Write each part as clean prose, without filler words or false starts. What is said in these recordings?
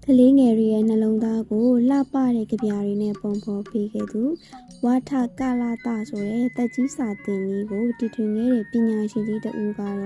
ကလေးငယ်တွေရဲ့နှလုံးသားကိုလှပတဲ့ကြပြားတွေနဲ့ပုံဖော်ပေးခဲ့သူဝါထကလာတာဆိုတဲ့တက်ကြီးစာသင်ကြီးကိုတီထွင်ခဲ့တဲ့ပညာရှင်ကြီးတဦးကတော့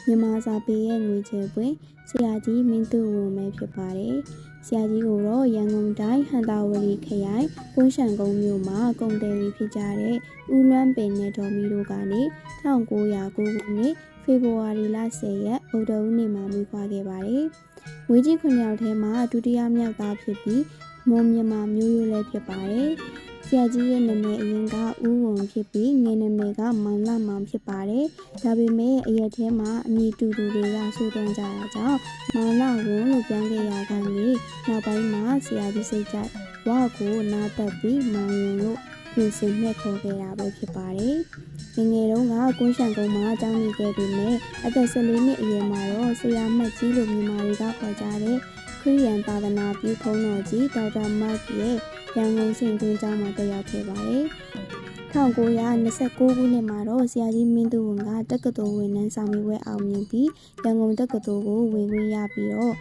မြန်မာစာပေရဲ့ငွေချယ်ပွင့်ဆရာကြီးမင်းသူဝံပဲဖြစ်ပါတယ်။ဆရာကြီးကိုတော့ရန်ကုန်တိုင်းဟန်တာဝတီခရိုင်ကွန်းရှန်ကုန်းမြို့မှာကုန်တယ်တွေဖြစ်ကြတဲ့ဦးလွမ်းပင်နဲ့ဒေါ်မီတို့ကနေ1909ခုနှစ်ဖေဖော်ဝါရီလ10ရက်ဗုဒ္ဓဟူးနေ့မှာမွေးဖွားခဲ့ပါတယ်။မွေးကြီး9ယောက်ထဲမှာဒုတိယမြောက်သားဖြစ်ပြီးမွန်မြန်မာမျိုးရိုးလည်းဖြစ်ပါတယ်။ဆရာကြီးရဲ့နာမည်အရင်ကဦးဝံဖြစ်ပြီးငယ်နာမည်ကမောင်လမောင်ဖြစ်ပါတယ်။ဒါပေမဲ့အရက်ထဲမှာအမည်တူတူတွေကဆိုသွင်းကြတာကြောင့်မောင်လဝံလို့ပြောင်းခဲ့ရကနေနောက်ပိုင်းမှာဆရာကြီးစိတ်ကြိုက်ဝါကိုနားတက်ပြီးမောင်ဝံလို့ပြင်ဆင်မှတ်ခေါ်ခဲ့တာပဲဖြစ်ပါတယ်။ငယ်တုန်းကကွန်းရှန်ကုန်းမှာကျောင်းနေခဲ့ပေမဲ့အသက်14နှစ်အရွယ်မှာတော့ဆရာမတ်ကြီးလိုမြန်မာတွေကခေါ်ကြတဲ့ခရစ်ယာန်သာသနာပြုဘုန်းတော်ကြီးဒေါက်တာမတ်ရဲ့ရန်ကုန်စိန်တွင်းကျောင်းမှာတက်ရောက်ခဲ့ပါတယ်။1929ခုနှစ်မှာတော့ဆရာကြီးမင်းသူဝံကတက္ကသိုလ်ဝင်နှန်းစာမေးပွဲအောင်မြင်ပြီးရန်ကုန်တက္ကသိုလ်ကိုဝင်ခွင့်ရပြီးတော့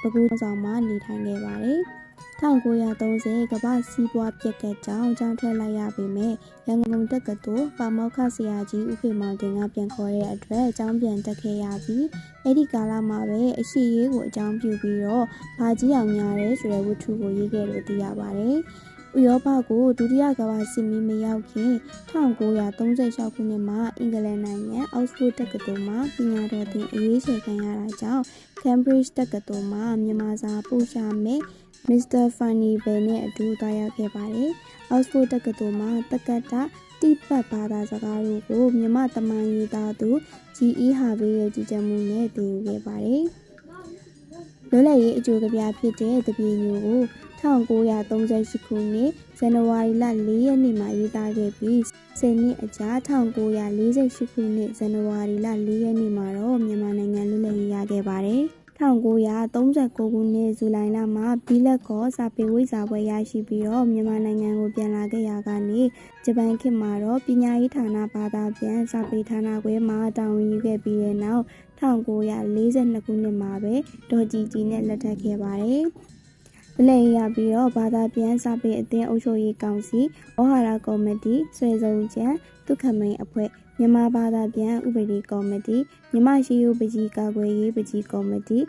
ပဲခူးဆောင်မှာနေထိုင်ခဲ့ပါတယ်။1930ကမ္ဘာစီးပွားပြက်ကတ်ကြောင့်ကျောင်းထွက်လိုက်ရပေမဲ့ရန်ကုန်တက္ကသိုလ်ပါမောက္ခဆရာကြီးဦးဖေမောင်တင်ကပြန်ခေါ်တဲ့အတွက်ကျောင်းပြန်တက်ခဲ့ရပြီးအဲ့ဒီကာလမှာပဲအရှိရေးကိုအကြောင်းပြုပြီးတော့ဘာကြီးအောင်ညာရဲဆိုတဲ့ဝတ္ထုကိုရေးခဲ့လို့သိရပါတယ်။ဥရောပကိုဒုတိယကမ္ဘာစစ်မီးမရောက်ခင်1936ခုနှစ်မှာအင်္ဂလန်နိုင်ငံအောက်စ်ဖို့ဒ်တက္ကသိုလ်မှာပညာတော်သင်အရေးချယ်ခံရတာကြောင့် Cambridge တက္ကသိုလ်မှာမြန်မာစာပို့ချမဲ့မစ္စတာဖာနီဘယ်နဲ့အတူသွားရောက်ခဲ့ပါတယ်။အောက်စ်ဖို့ဒ်တက္ကသိုလ်မှာတက္ကသတိပတ်ဘာသာစကားတို့ကိုမြန်မာတမန်ရေးသားသူ G.E. ဟာဘေးရဲ့ကြီးကြပ်မှုနဲ့သင်ယူခဲ့ပါတယ်။လွတ်လပ်ရေးအကျိုးကပြဖြစ်တဲ့တပြေညိုကို1938ခုနှစ်ဇန်နဝါရီလ4ရက်နေ့မှာရေးသားခဲ့ပြီး10နှစ်အကြာ1948ခုနှစ်ဇန်နဝါရီလ4ရက်နေ့မှာတော့မြန်မာနိုင်ငံလွတ်လပ်ရေးရခဲ့ပါတယ်။1939ခုနှစ်ဇူလိုင်လမှာဘီလက်ကောစာပေဝိဇာပွဲရရှိပြီးတော့မြန်မာနိုင်ငံကိုပြန်လာခဲ့ရာကနေဂျပန်ခေတ်မှာတော့ပညာရေးဌာနဘာသာပြန်စာပေဌာနခွဲမှာတာဝန်ယူခဲ့ပြီးတဲ့နောက်1942ခုနှစ်မှာပဲဒေါ်ကြည်နဲ့လက်ထပ်ခဲ့ပါတယ်။လက်ရပြီးတော့ဘာသာပြန်စာပေအသင်းအုပ်ချုပ်ရေးကောင်စီဩဟာရကော်မတီဆွေစုံချံဒုက္ခမိန်အဖွဲ့မြန်မာဘာသာပြန်ဥပဒေကော်မတီမြန်မာရှိယိုပကြီးကာကွယ်ရေးပကြီးကော်မတီ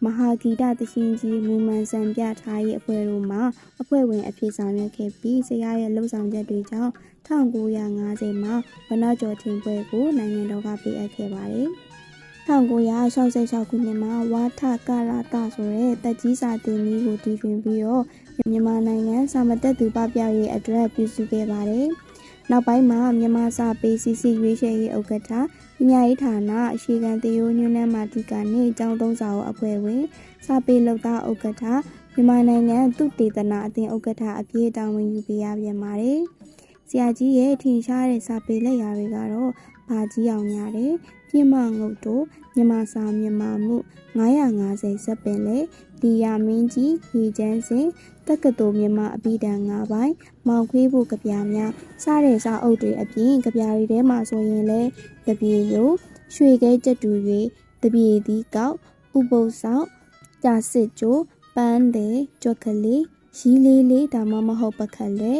မဟာဂီတသရှင်ကြီးမူမှန်စံပြထားရေးအဖွဲ့တို့မှအဖွဲ့ဝင်အဖြစ်ဆောင်ရွက်ခဲ့ပြီးဆရာရဲ့လှုပ်ဆောင်ချက်တွေကြောင့်1950မှာဝနကျော်ထင်ပွဲကိုနိုင်ငံတော်ကပေးအပ်ခဲ့ပါတယ်1966ခုနှစ်မှာဝါထကလာတာဆိုတဲ့တက်ကြီးစာသင်ကြီးကိုတည်ထွင်ပြီးတော့မြန်မာနိုင်ငံစာမတက်သူပပျောက်ရေးအတွက်ပြုစုခဲ့ပါတယ်။နောက်ပိုင်းမှာမြန်မာစာပေစီစီရွေးချယ်ရေးဥက္ကဋ္ဌပညာရေးဌာနအရှိခံတေယိုညွန်းနှန်းမာတိကနဲ့ကျောင်းသုံးစာအုပ်အဖွဲ့ဝင်စာပေလုပ်သားဥက္ကဋ္ဌမြန်မာနိုင်ငံသုတေသနအသင်းဥက္ကဋ္ဌအပြည့်တာဝန်ယူပေးရပြန်ပါတယ်။ဆရာကြီးရဲ့ထင်ရှားတဲ့စာပေလက်ရာတွေကတော့ဘာကြီးအောင်ညာတဲ့ပြင်းမငုတ်တို့မြန်မာစာမြန်မာမှု950ဇက်ပင်လေဒီယာမင်းကြီးရေချမ်းစင်တက္ကသိုလ်မြန်မာအပိဓာန်9ပိုင်းမောင်ခွေးဖို့ကြပြများစတဲ့စာအုပ်တွေအပြင်ကြပြတွေထဲမှာဆိုရင်လည်းတပြေရိုရွှေခဲကျက်တူ၍တပြေသီးကောက်ဥပုပ်ဆောင်ကြာစစ်ကျိုးပန်းတဲ့ကြွက်ကလေးရီးလေးလေးဒါမှမဟုတ်ပခက်လဲ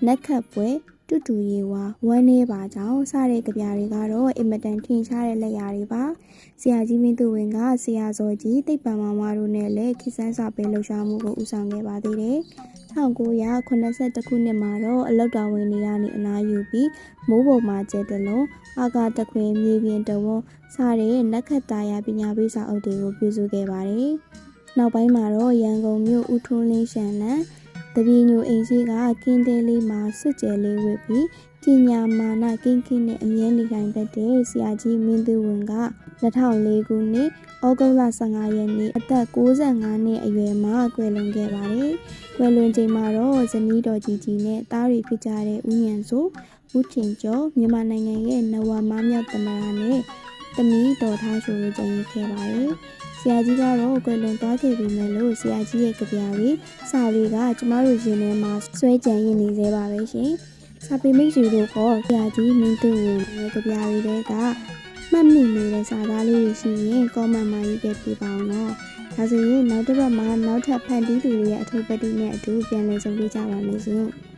နက်ခတ်ပွဲတူတူရေဝါဝမ်းနေပါကြောင်းစတဲ့ကြပြတွေကတော့အင်မတန်ထင်ရှားတဲ့လက်ရာတွေပါဆရာကြီးမင်းသူဝင်းကဆရာစောကြီးတိတ်ပံမောင်မတို့နဲ့လည်းခေတ်ဆန်းစာပေလှူရှာမှုကိုဦးဆောင်ခဲ့ပါသေးတယ်1982ခုနှစ်မှာတော့အလောက်တော်ဝင်နေရနေအနားယူပြီးမိုးပုံမှာကျဲတလုံးအာကာတခွေမြေပြင်တဝန်းစတဲ့နက်ခတ်တာယာပညာပေးစာအုပ်တွေကိုပြုစုခဲ့ပါတယ်နောက်ပိုင်းမှာတော့ရန်ကုန်မြို့ဦးထွန်းလင်းရှန်လန်တပည့်ညိုအိမ်ရှိကကင်းတဲလေးမှာစွတ်ကျဲလေးဝစ်ပြီးပညာမာနကင်းကင်းနဲ့အမြဲနေထိုင်တတ်တဲ့ဆရာကြီးမင်းသူဝင်းက2004ခုနှစ်ဩဂုတ်လ15ရက်နေ့အသက်65နှစ်အရွယ်မှာကွယ်လွန်ခဲ့ပါတယ်။ကွယ်လွန်ချိန်မှာတော့ဇနီးတော်ကြီးနဲ့သားတွေဖြစ်ကြတဲ့ဦးဉဏ်စိုးဦးထင်ကျော်မြန်မာနိုင်ငံရဲ့နဝမမြောက်သမ္မတနဲ့သမီးတော်ထားရှိုတို့ကျန်ရစ်ခဲ့ပါတယ်။ဆရာကြီးကတော့ကွယ်လွန်သွားခဲ့ပြီမဲ့လို့ဆရာကြီးရဲ့ကြပြတွေစာတွေကကျမတို့ရင်ထဲမှာဆွဲကြံရည်နေသေးပါပဲရှင်။စာပေမိတ်ဆွေတို့ကဆရာကြီးမင်းသူဝင်းရဲ့ကြပြတွေကမှတ်မိနေတဲ့စာသားလေးတွေရှိရင် comment မှာရေးခဲ့ပြပါအောင်နော်။ ဒါဆိုရင်နောက်တစ်ပတ်မှာနောက်ထပ်ဖန်တီးသူတွေရဲ့အထုပ်ပတ်တိနဲ့အတူပြန်လည်ဆုံတွေ့ကြပါမယ်ရှင်။